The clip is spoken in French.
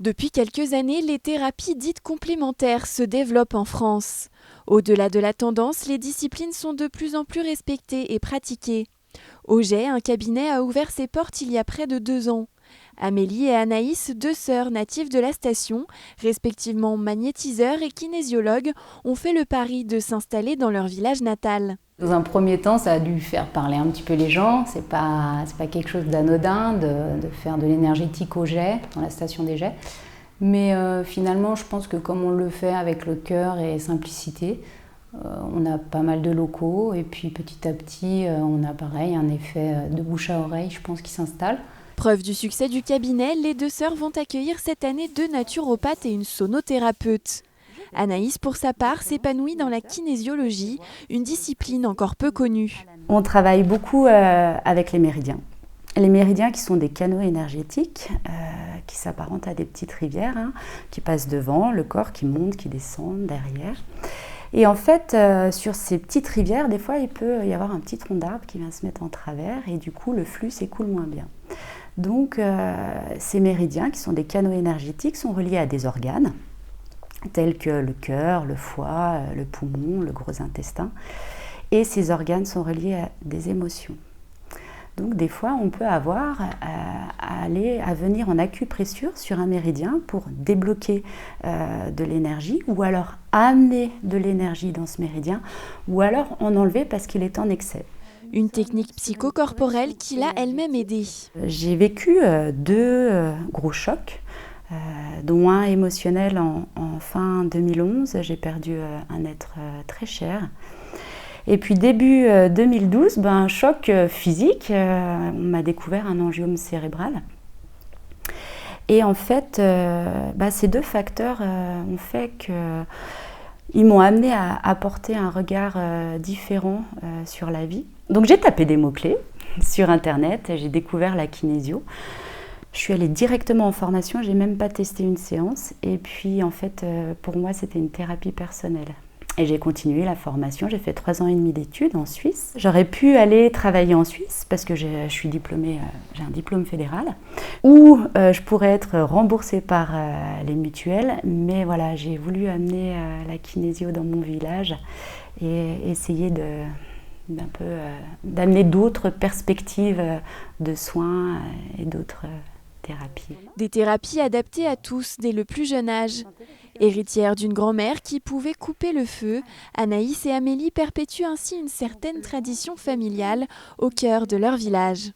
Depuis quelques années, les thérapies dites complémentaires se développent en France. Au-delà de la tendance, les disciplines sont de plus en plus respectées et pratiquées. Auger, un cabinet, a ouvert ses portes il y a près de 2 ans. Amélie et Anaïs, deux sœurs natives de la station, respectivement magnétiseurs et kinésiologues, ont fait le pari de s'installer dans leur village natal. Dans un premier temps, ça a dû faire parler un petit peu les gens. C'est pas quelque chose d'anodin de faire de l'énergétique au jet, dans la station des jets. Mais finalement, je pense que comme on le fait avec le cœur et simplicité, on a pas mal de locaux. Et puis petit à petit, on a pareil un effet de bouche à oreille, je pense, qui s'installe. Preuve du succès du cabinet, les deux sœurs vont accueillir cette année 2 naturopathes et une sonothérapeute. Anaïs, pour sa part, s'épanouit dans la kinésiologie, une discipline encore peu connue. On travaille beaucoup avec les méridiens. Les méridiens qui sont des canaux énergétiques qui s'apparentent à des petites rivières qui passent devant, le corps qui monte, qui descend derrière. Et en fait, sur ces petites rivières, des fois, il peut y avoir un petit tronc d'arbre qui vient se mettre en travers et du coup, le flux s'écoule moins bien. Donc, ces méridiens, qui sont des canaux énergétiques, sont reliés à des organes, tels que le cœur, le foie, le poumon, le gros intestin. Et ces organes sont reliés à des émotions. Donc des fois, on peut avoir à venir en acupressure sur un méridien pour débloquer de l'énergie ou alors amener de l'énergie dans ce méridien ou alors en enlever parce qu'il est en excès. Une technique psychocorporelle qui l'a elle-même aidée. J'ai vécu 2 gros chocs, dont un émotionnel en fin 2011. J'ai perdu un être très cher. Et puis début 2012, un choc physique, on m'a découvert un angiome cérébral. Et en fait, ces 2 facteurs ont fait qu'ils m'ont amené à apporter un regard différent sur la vie. Donc j'ai tapé des mots-clés sur Internet, j'ai découvert la kinésio. Je suis allée directement en formation, j'ai même pas testé une séance. Et puis en fait, pour moi, c'était une thérapie personnelle. Et j'ai continué la formation, j'ai fait 3 ans et demi d'études en Suisse. J'aurais pu aller travailler en Suisse parce que je suis diplômée, j'ai un diplôme fédéral, ou je pourrais être remboursée par les mutuelles. Mais voilà, j'ai voulu amener la kinésio dans mon village et essayer d'amener d'autres perspectives de soins et d'autres thérapies. Des thérapies adaptées à tous dès le plus jeune âge. Héritière d'une grand-mère qui pouvait couper le feu, Anaïs et Amélie perpétuent ainsi une certaine tradition familiale au cœur de leur village.